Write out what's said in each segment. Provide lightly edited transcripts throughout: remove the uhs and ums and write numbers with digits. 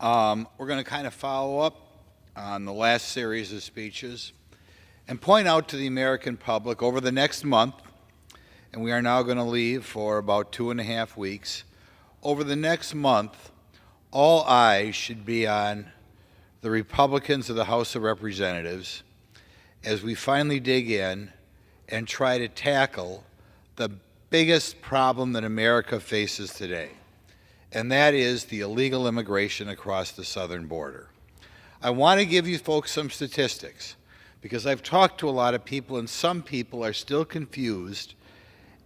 We're going to kind of follow up on the last series of speeches and point out to the American public over the next month, and we are now going to leave for about 2.5 weeks, over the next month, all eyes should be on the Republicans of the House of Representatives as we finally dig in and try to tackle the biggest problem that America faces today, and that is the illegal immigration across the southern border. I want to give you folks some statistics because I've talked to a lot of people, and some people are still confused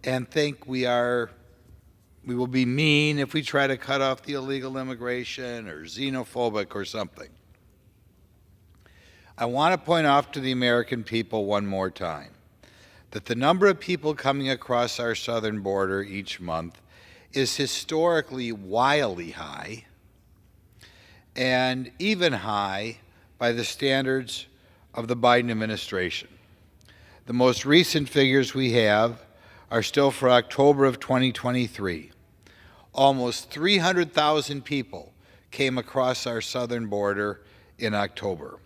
and think we will be mean if we try to cut off the illegal immigration or xenophobic or something. I want to point out to the American people one more time that the number of people coming across our southern border each month is historically wildly high, and even high by the standards of the Biden administration. The most recent figures we have are still for October of 2023. Almost 300,000 people came across our southern border in October.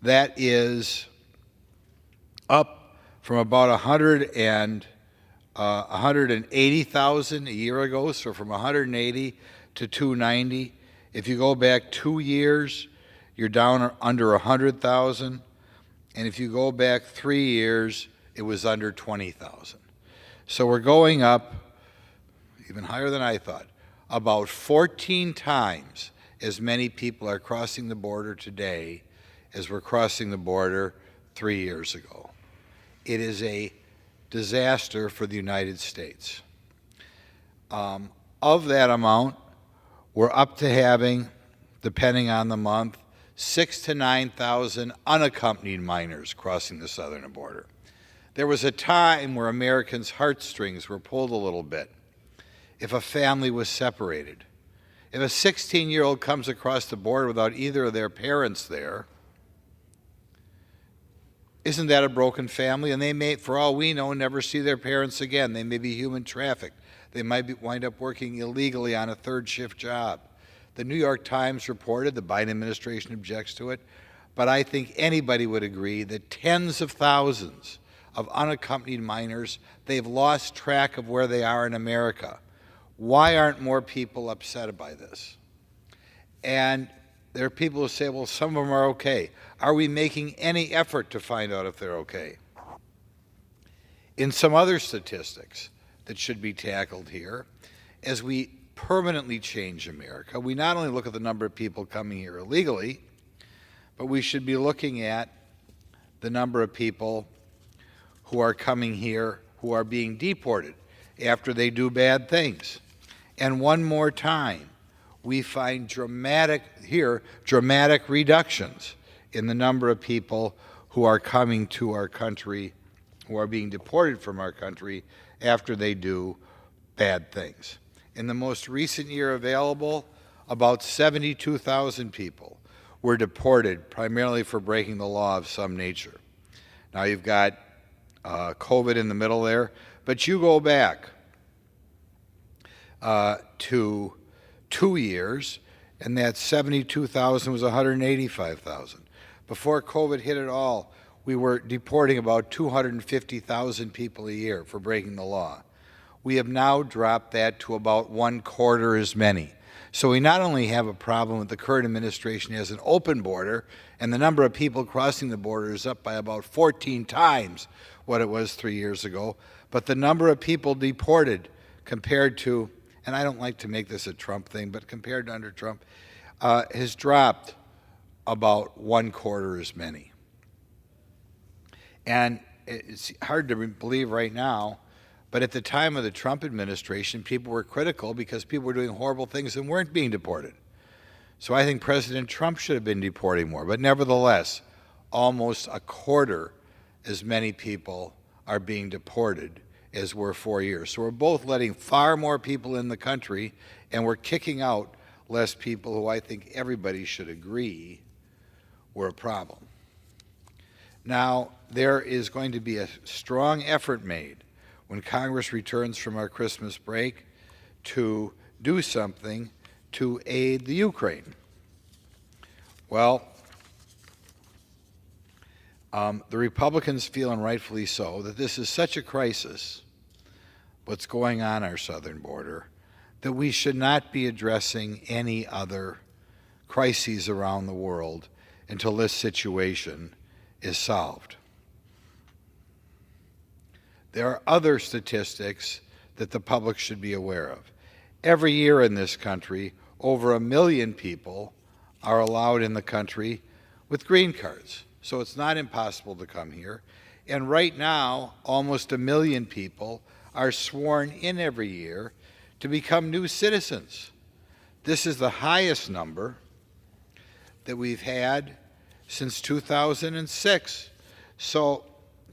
That is up from about 180,000 a year ago, so from 180 to 290. If you go back 2 years, you're down under 100,000. And if you go back 3 years, it was under 20,000. So we're going up, even higher than I thought, about 14 times as many people are crossing the border today as were crossing the border 3 years ago. It is a disaster for the United States. Of that amount, we're up to having, depending on the month, 6,000 to 9,000 unaccompanied minors crossing the southern border. There was a time where Americans' heartstrings were pulled a little bit if a family was separated. If a 16-year-old comes across the border without either of their parents there, isn't that a broken family? And they may, for all we know, never see their parents again. They may be human trafficked. They might wind up working illegally on a third shift job. The New York Times reported, the Biden administration objects to it, but I think anybody would agree that tens of thousands of unaccompanied minors, they've lost track of where they are in America. Why aren't more people upset by this? And there are people who say, well, some of them are okay. Are we making any effort to find out if they're okay? In some other statistics that should be tackled here, as we permanently change America, we not only look at the number of people coming here illegally, but we should be looking at the number of people who are coming here who are being deported after they do bad things. And one more time, we find dramatic reductions in the number of people who are coming to our country, who are being deported from our country after they do bad things. In the most recent year available, about 72,000 people were deported, primarily for breaking the law of some nature. Now you've got COVID in the middle there, but you go back to 2 years, and that 72,000 was 185,000. Before COVID hit at all, we were deporting about 250,000 people a year for breaking the law. We have now dropped that to about 1/4 as many. So we not only have a problem with the current administration has an open border, and the number of people crossing the border is up by about 14 times what it was 3 years ago, but the number of people deported compared to, and I don't like to make this a Trump thing, but compared to under Trump, has dropped about 1/4 as many. And it's hard to believe right now, but at the time of the Trump administration, people were critical because people were doing horrible things and weren't being deported. So I think President Trump should have been deporting more. But nevertheless, almost 1/4 as many people are being deported as were 4 years. So we're both letting far more people in the country, and we're kicking out less people who I think everybody should agree were a problem. Now, there is going to be a strong effort made when Congress returns from our Christmas break to do something to aid the Ukraine. Well, the Republicans feel, and rightfully so, that this is such a crisis, what's going on our southern border, that we should not be addressing any other crises around the world until this situation is solved. There are other statistics that the public should be aware of. Every year in this country, over 1 million people are allowed in the country with green cards. So it's not impossible to come here. And right now, almost 1 million people are sworn in every year to become new citizens. This is the highest number that we've had since 2006. So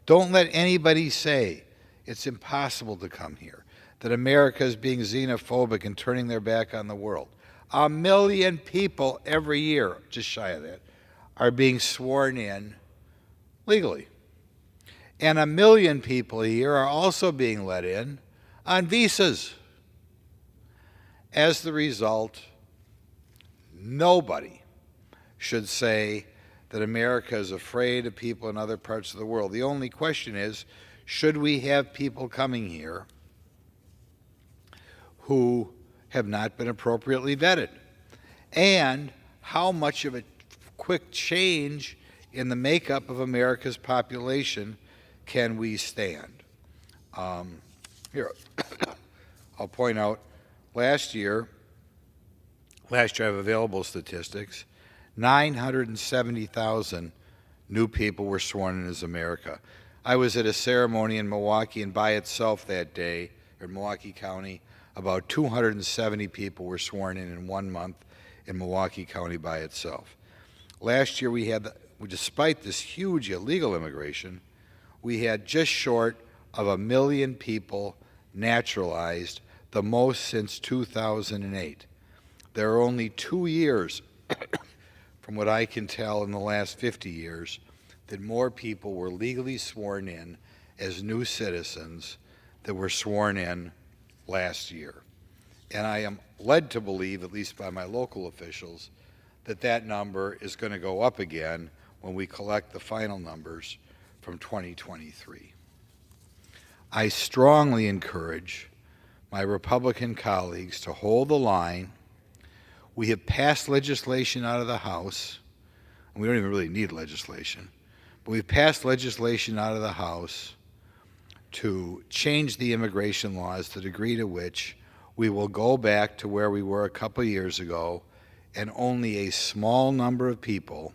don't let anybody say it's impossible to come here, that America is being xenophobic and turning their back on the world. 1 million people every year, just shy of that, are being sworn in legally. And 1 million people a year are also being let in on visas. As the result, nobody should say that America is afraid of people in other parts of the world. The only question is, should we have people coming here who have not been appropriately vetted? And how much of a quick change in the makeup of America's population can we stand? Here, I'll point out, last year I have available statistics, 970,000 new people were sworn in as America. I was at a ceremony in Milwaukee, and by itself that day, in Milwaukee County, about 270 people were sworn in 1 month in Milwaukee County by itself. Last year we had, despite this huge illegal immigration, we had just short of 1 million people naturalized, the most since 2008. There are only 2 years, from what I can tell in the last 50 years, that more people were legally sworn in as new citizens that were sworn in last year. And I am led to believe, at least by my local officials, that that number is going to go up again when we collect the final numbers from 2023. I strongly encourage my Republican colleagues to hold the line. We have passed legislation out of the House, and we don't even really need legislation, but we've passed legislation out of the House to change the immigration laws to the degree to which we will go back to where we were a couple years ago, and only a small number of people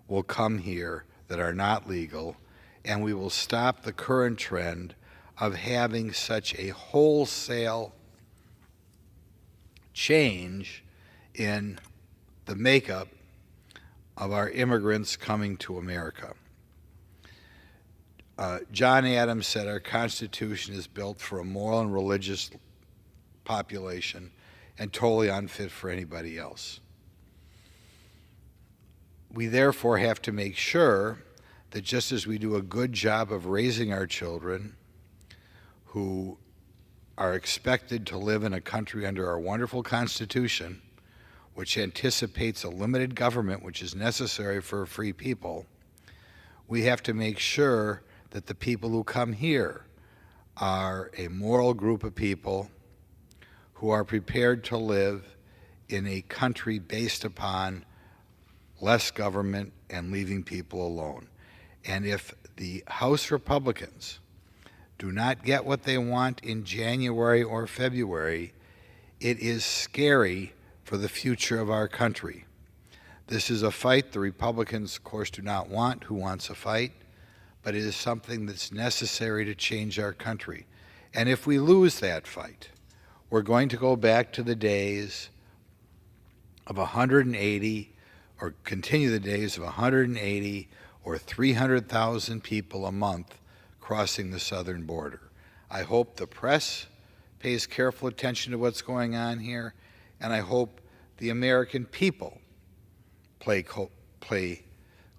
will come here that are not legal, and we will stop the current trend of having such a wholesale change in the makeup of our immigrants coming to America. John Adams said our Constitution is built for a moral and religious population and totally unfit for anybody else. We therefore have to make sure that just as we do a good job of raising our children who are expected to live in a country under our wonderful Constitution, which anticipates a limited government, which is necessary for a free people, we have to make sure that the people who come here are a moral group of people who are prepared to live in a country based upon less government and leaving people alone. And if the House Republicans do not get what they want in January or February, it is scary for the future of our country. This is a fight the Republicans, of course, do not want. Who wants a fight? But it is something that's necessary to change our country. And if we lose that fight, we're going to go back to the days of 180, or continue the days of 180 or 300,000 people a month crossing the southern border. I hope the press pays careful attention to what's going on here, and I hope the American people pay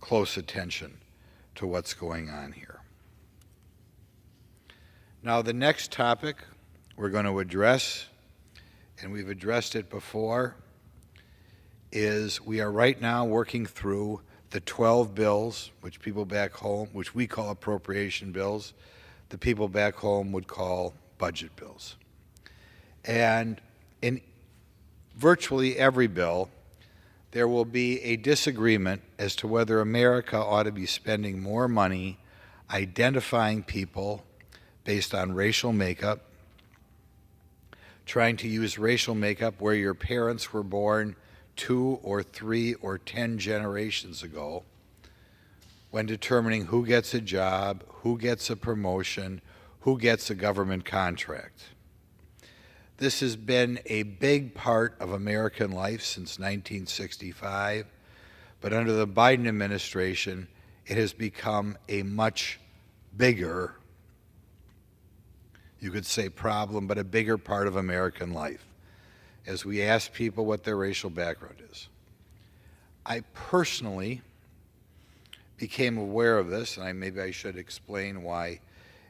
close attention to what's going on here. Now, the next topic we're going to address, and we've addressed it before, is we are right now working through the 12 bills, which people back home, which we call appropriation bills, the people back home would call budget bills. And in virtually every bill, there will be a disagreement as to whether America ought to be spending more money identifying people based on racial makeup, trying to use racial makeup where your parents were born 2 or 3 or 10 generations ago, when determining who gets a job, who gets a promotion, who gets a government contract. This has been a big part of American life since 1965, but under the Biden administration, it has become a much bigger, you could say problem, but a bigger part of American life, as we ask people what their racial background is. I personally became aware of this, and maybe I should explain why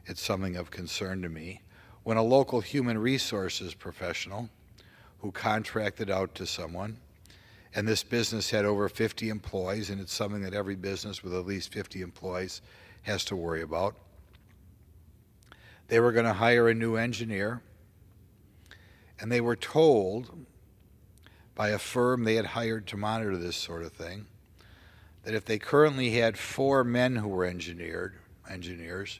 it's something of concern to me, when a local human resources professional who contracted out to someone, and this business had over 50 employees, and it's something that every business with at least 50 employees has to worry about. They were going to hire a new engineer, and they were told by a firm they had hired to monitor this sort of thing that if they currently had 4 men who were engineers,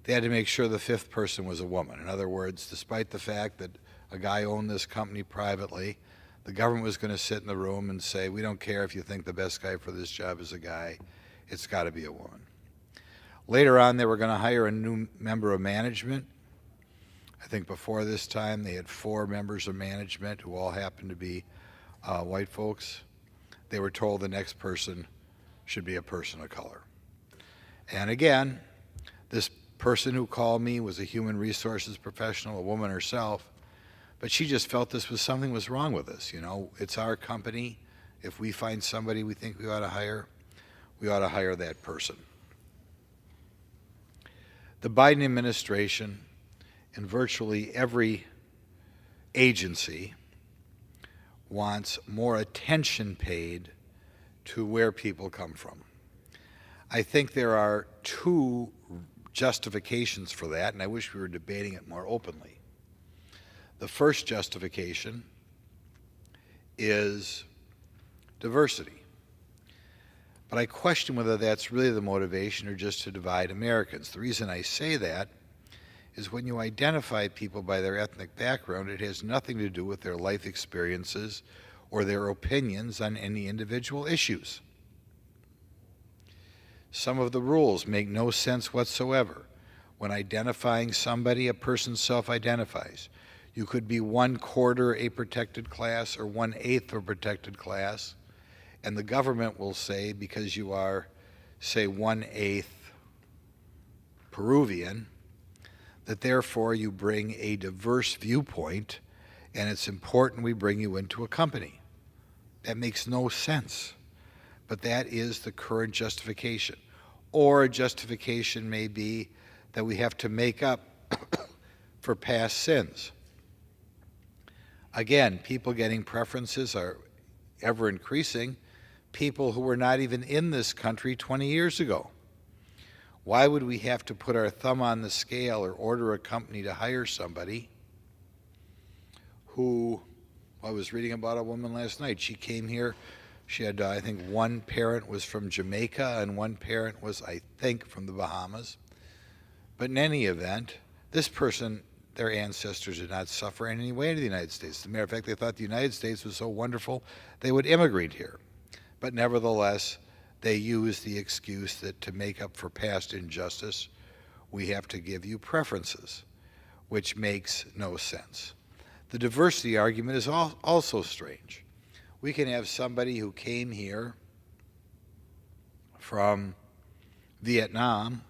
they had to make sure the 5th person was a woman. In other words, despite the fact that a guy owned this company privately, the government was going to sit in the room and say, we don't care if you think the best guy for this job is a guy, it's got to be a woman. Later on, they were going to hire a new member of management. I think before this time, they had 4 members of management who all happened to be white folks. They were told the next person should be a person of color. And again, this person who called me was a human resources professional, a woman herself, but she just felt something was wrong with this. You know, it's our company. If we find somebody we think we ought to hire that person. The Biden administration and virtually every agency wants more attention paid to where people come from. I think there are 2 justifications for that, and I wish we were debating it more openly. The first justification is diversity. But I question whether that's really the motivation or just to divide Americans. The reason I say that is when you identify people by their ethnic background, it has nothing to do with their life experiences or their opinions on any individual issues. Some of the rules make no sense whatsoever. When identifying somebody, a person self-identifies. You could be 1/4 a protected class or 1/8 a protected class, and the government will say, because you are, say, 1/8 Peruvian, that therefore you bring a diverse viewpoint, and it's important we bring you into a company. That makes no sense, but that is the current justification. Or a justification may be that we have to make up for past sins. Again, people getting preferences are ever increasing. People who were not even in this country 20 years ago. Why would we have to put our thumb on the scale or order a company to hire somebody who, I was reading about a woman last night. She came here, she had, I think, 1 parent was from Jamaica and 1 parent was, I think, from the Bahamas. But in any event, this person, their ancestors did not suffer in any way in the United States. As a matter of fact, they thought the United States was so wonderful, they would immigrate here. But nevertheless, they used the excuse that to make up for past injustice, we have to give you preferences, which makes no sense. The diversity argument is also strange. We can have somebody who came here from Vietnam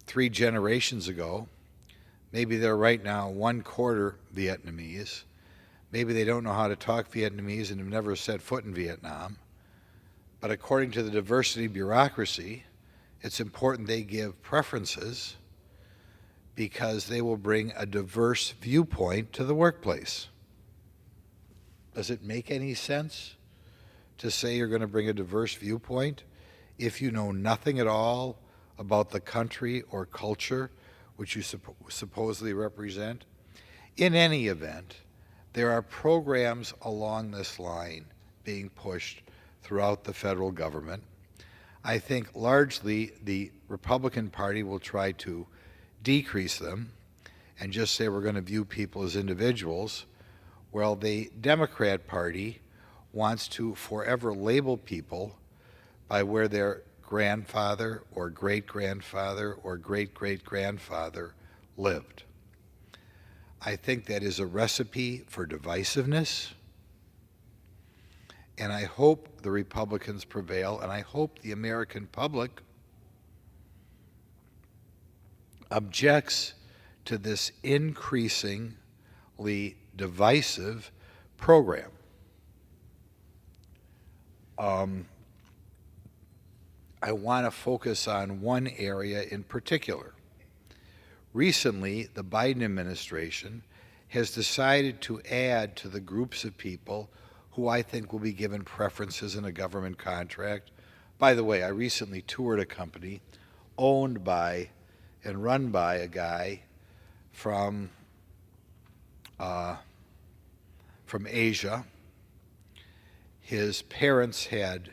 3 generations ago. Maybe they're right now 1/4 Vietnamese. Maybe they don't know how to talk Vietnamese and have never set foot in Vietnam. But according to the diversity bureaucracy, it's important they give preferences because they will bring a diverse viewpoint to the workplace. Does it make any sense to say you're going to bring a diverse viewpoint if you know nothing at all about the country or culture which you supposedly represent? In any event, there are programs along this line being pushed throughout the federal government. I think largely the Republican Party will try to decrease them and just say we're going to view people as individuals, while the Democrat Party wants to forever label people by where their grandfather or great-grandfather or great-great-grandfather lived. I think that is a recipe for divisiveness, and I hope the Republicans prevail, and I hope the American public objects to this increasingly divisive program. I want to focus on one area in particular. Recently, the Biden administration has decided to add to the groups of people who I think will be given preferences in a government contract. By the way, I recently toured a company owned by and run by a guy from Asia. His parents had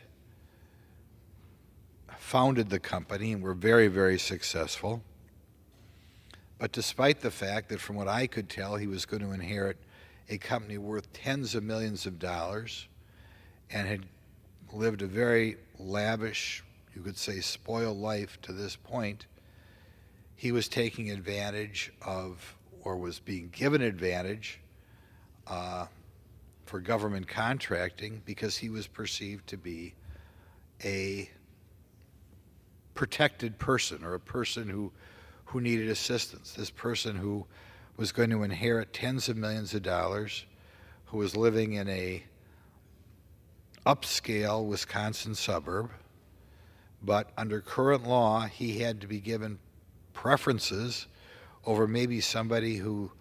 founded the company and were very, very successful. But despite the fact that from what I could tell, he was going to inherit a company worth tens of millions of dollars and had lived a very lavish, you could say, spoiled life to this point, he was taking advantage of, or was being given advantage for government contracting because he was perceived to be a protected person, or a person who needed assistance. This person who was going to inherit tens of millions of dollars, who was living in a upscale Wisconsin suburb, but under current law, he had to be given preferences over maybe somebody who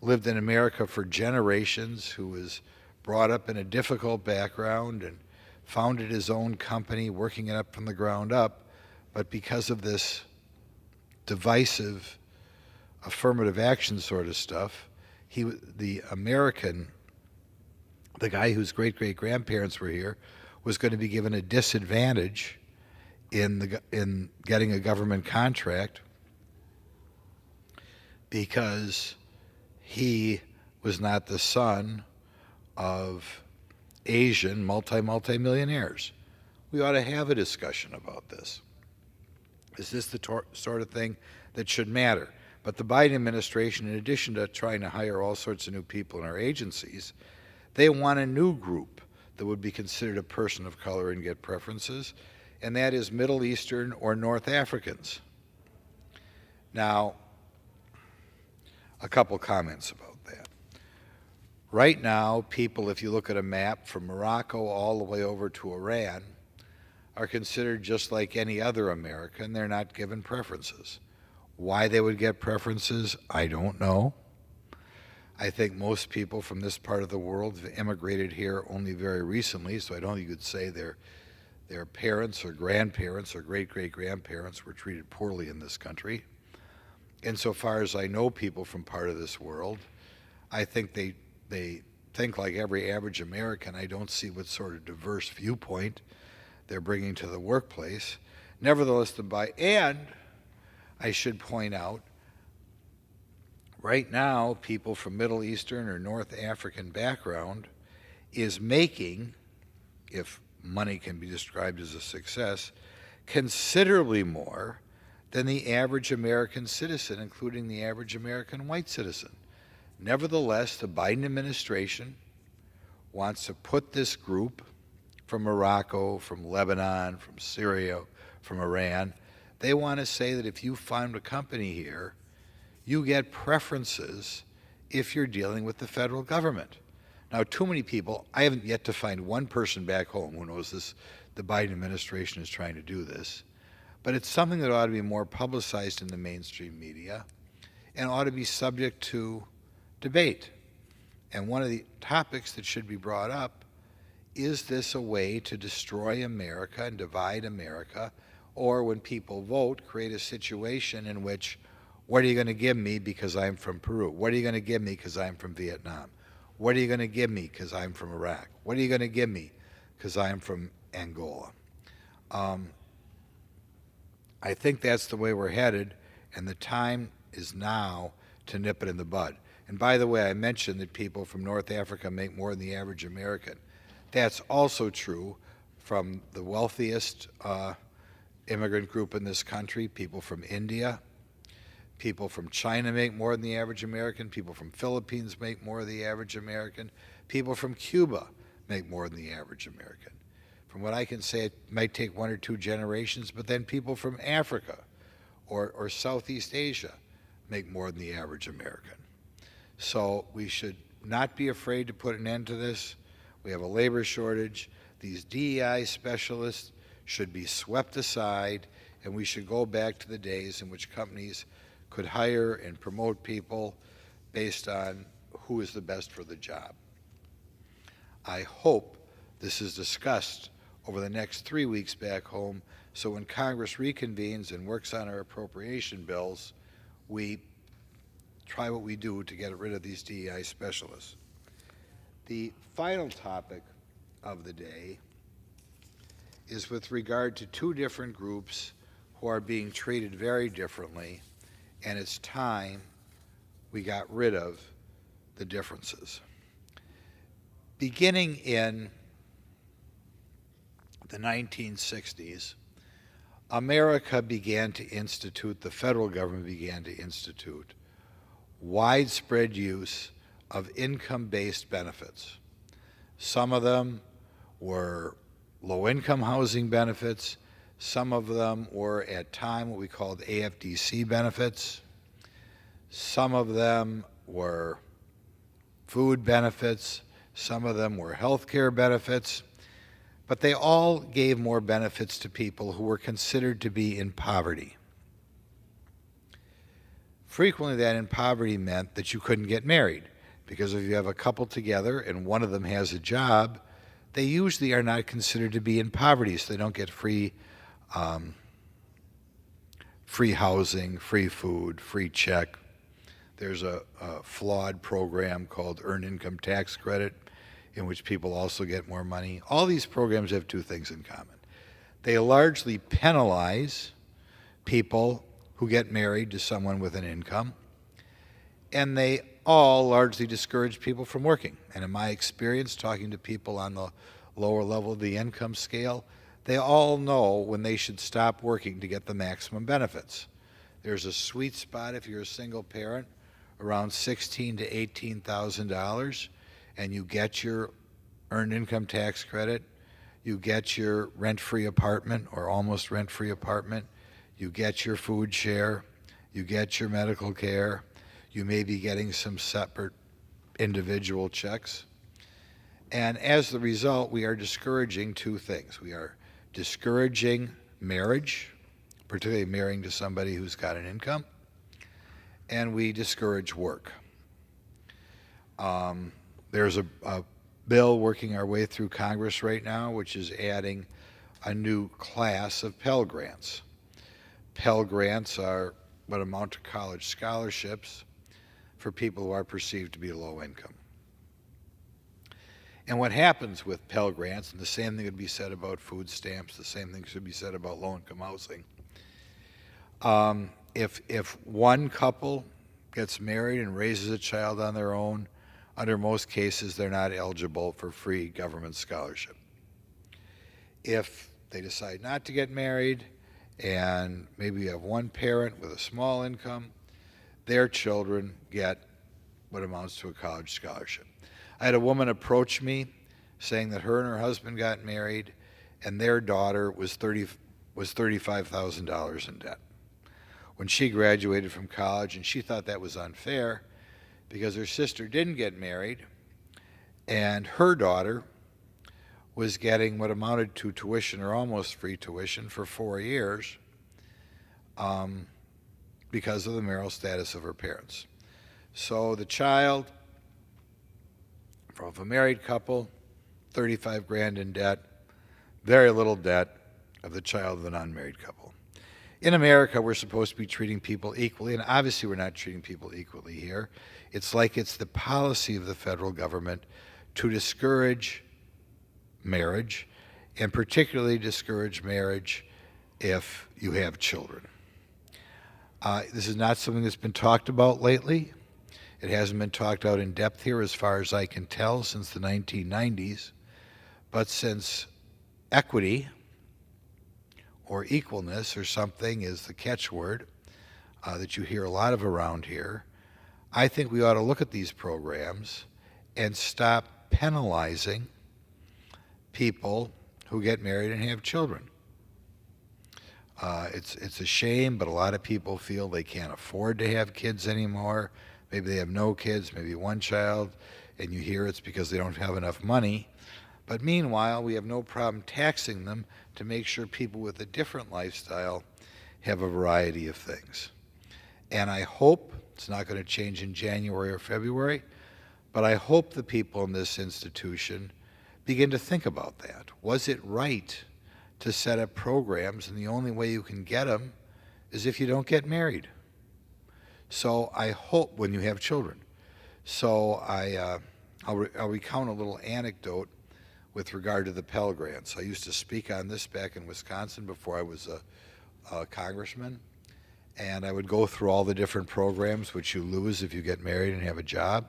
lived in America for generations, who was brought up in a difficult background and founded his own company, working it up from the ground up, but because of this divisive affirmative action sort of stuff, the guy whose great-great-grandparents were here, was going to be given a disadvantage in getting a government contract because he was not the son of Asian multi-millionaires. We ought to have a discussion about this. Is this the sort of thing that should matter? But the Biden administration, in addition to trying to hire all sorts of new people in our agencies, they want a new group that would be considered a person of color and get preferences, and that is Middle Eastern or North Africans. Now, a couple comments about that. Right now, people, if you look at a map from Morocco all the way over to Iran, are considered just like any other American. They're not given preferences. Why they would get preferences, I don't know. I think most people from this part of the world have immigrated here only very recently, so I don't think you could say their parents or grandparents or great-great-grandparents were treated poorly in this country. Insofar as I know people from part of this world, I think they think like every average American. I don't see what sort of diverse viewpoint they're bringing to the workplace. Nevertheless, and I should point out, right now, people from Middle Eastern or North African background is making, if money can be described as a success, considerably more than the average American citizen, including the average American white citizen. Nevertheless, the Biden administration wants to put this group from Morocco, from Lebanon, from Syria, from Iran, they want to say that if you found a company here, you get preferences if you're dealing with the federal government. Now, too many people, I haven't yet to find one person back home who knows this, the Biden administration is trying to do this, but it's something that ought to be more publicized in the mainstream media and ought to be subject to debate. And one of the topics that should be brought up, is this a way to destroy America and divide America? Or when people vote, create a situation in which, what are you going to give me because I'm from Peru? What are you going to give me because I'm from Vietnam? What are you going to give me because I'm from Iraq? What are you going to give me because I'm from Angola? I think that's the way we're headed, and the time is now to nip it in the bud. And by the way, I mentioned that people from North Africa make more than the average American. That's also true from the wealthiest immigrant group in this country, people from India. People from China make more than the average American. People from Philippines make more than the average American. People from Cuba make more than the average American. From what I can say, it might take 1 or 2 generations, but then people from Africa or Southeast Asia make more than the average American. So we should not be afraid to put an end to this. We have a labor shortage. These DEI specialists should be swept aside, and we should go back to the days in which companies could hire and promote people based on who is the best for the job. I hope this is discussed over the next 3 weeks back home, so when Congress reconvenes and works on our appropriation bills, we try what we do to get rid of these DEI specialists. The final topic of the day is with regard to 2 different groups who are being treated very differently, and it's time we got rid of the differences. Beginning in the 1960s, America began to institute, the federal government began to institute, widespread use of income-based benefits. Some of them were low-income housing benefits. Some of them were, at time, what we called AFDC benefits. Some of them were food benefits. Some of them were health care benefits. But they all gave more benefits to people who were considered to be in poverty. Frequently, that in poverty meant that you couldn't get married, because if you have a couple together and one of them has a job, they usually are not considered to be in poverty, so they don't get free housing, free food, free check. There's a flawed program called Earned Income Tax Credit, in which people also get more money. All these programs have 2 things in common. They largely penalize people who get married to someone with an income, and they all largely discourage people from working. And in my experience, talking to people on the lower level of the income scale, they all know when they should stop working to get the maximum benefits. There's a sweet spot if you're a single parent, around $16,000 to $18,000, and you get your earned income tax credit, you get your rent-free apartment or almost rent-free apartment, you get your food share, you get your medical care, you may be getting some separate individual checks. And as the result, we are discouraging 2 things. We are discouraging marriage, particularly marrying to somebody who's got an income, and we discourage work. There's a bill working our way through Congress right now, which is adding a new class of Pell Grants. Pell Grants are what amount to college scholarships for people who are perceived to be low income. And what happens with Pell Grants, and the same thing would be said about food stamps, the same thing should be said about low-income housing. If one couple gets married and raises a child on their own, under most cases, they're not eligible for free government scholarship. If they decide not to get married, and maybe you have one parent with a small income, their children get what amounts to a college scholarship. I had a woman approach me saying that her and her husband got married, and their daughter was $35,000 in debt when she graduated from college, and she thought that was unfair because her sister didn't get married, and her daughter was getting what amounted to tuition or almost free tuition for 4 years because of the marital status of her parents. So the child For a married couple, 35 grand in debt, very little debt of the child of an unmarried couple. In America, we're supposed to be treating people equally, and obviously we're not treating people equally here. It's like it's the policy of the federal government to discourage marriage, and particularly discourage marriage if you have children. This is not something that's been talked about lately. It hasn't been talked out in depth here as far as I can tell since the 1990s, but since equity or equalness or something is the catchword that you hear a lot of around here, I think we ought to look at these programs and stop penalizing people who get married and have children. It's a shame, but a lot of people feel they can't afford to have kids anymore. Maybe they have no kids, maybe one child, and you hear it's because they don't have enough money. But meanwhile, we have no problem taxing them to make sure people with a different lifestyle have a variety of things. And I hope, it's not going to change in January or February, but I hope the people in this institution begin to think about that. Was it right to set up programs, and the only way you can get them is if you don't get married? So I hope, when you have children. So I'll recount a little anecdote with regard to the Pell Grants. I used to speak on this back in Wisconsin before I was a congressman, and I would go through all the different programs which you lose if you get married and have a job.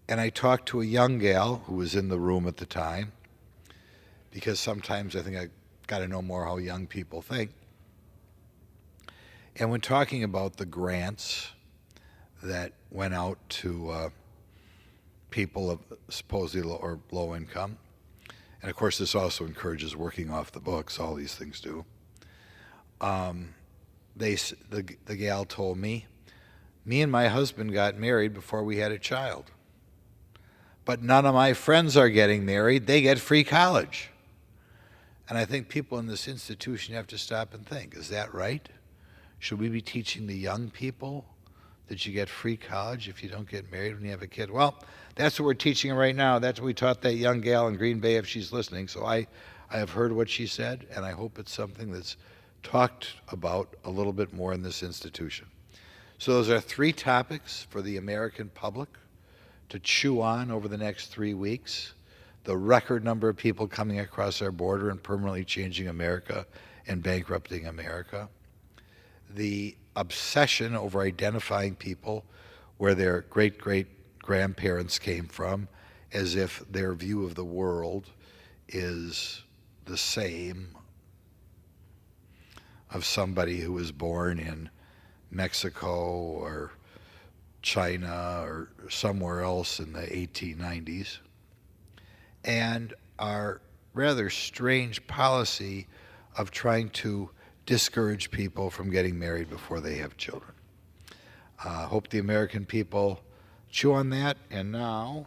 And I talked to a young gal who was in the room at the time, because sometimes I think I got to know more how young people think. And when talking about the grants that went out to people of supposedly low income, and of course this also encourages working off the books, all these things do, the gal told me and my husband got married before we had a child. But none of my friends are getting married, they get free college. And I think people in this institution have to stop and think, is that right? Should we be teaching the young people that you get free college if you don't get married when you have a kid? Well, that's what we're teaching right now. That's what we taught that young gal in Green Bay, if she's listening. So I have heard what she said, and I hope it's something that's talked about a little bit more in this institution. So those are 3 topics for the American public to chew on over the next 3 weeks. The record number of people coming across our border and permanently changing America and bankrupting America. The obsession over identifying people where their great-great-grandparents came from, as if their view of the world is the same of somebody who was born in Mexico or China or somewhere else in the 1890s, and our rather strange policy of trying to discourage people from getting married before they have children. Hope the American people chew on that. And now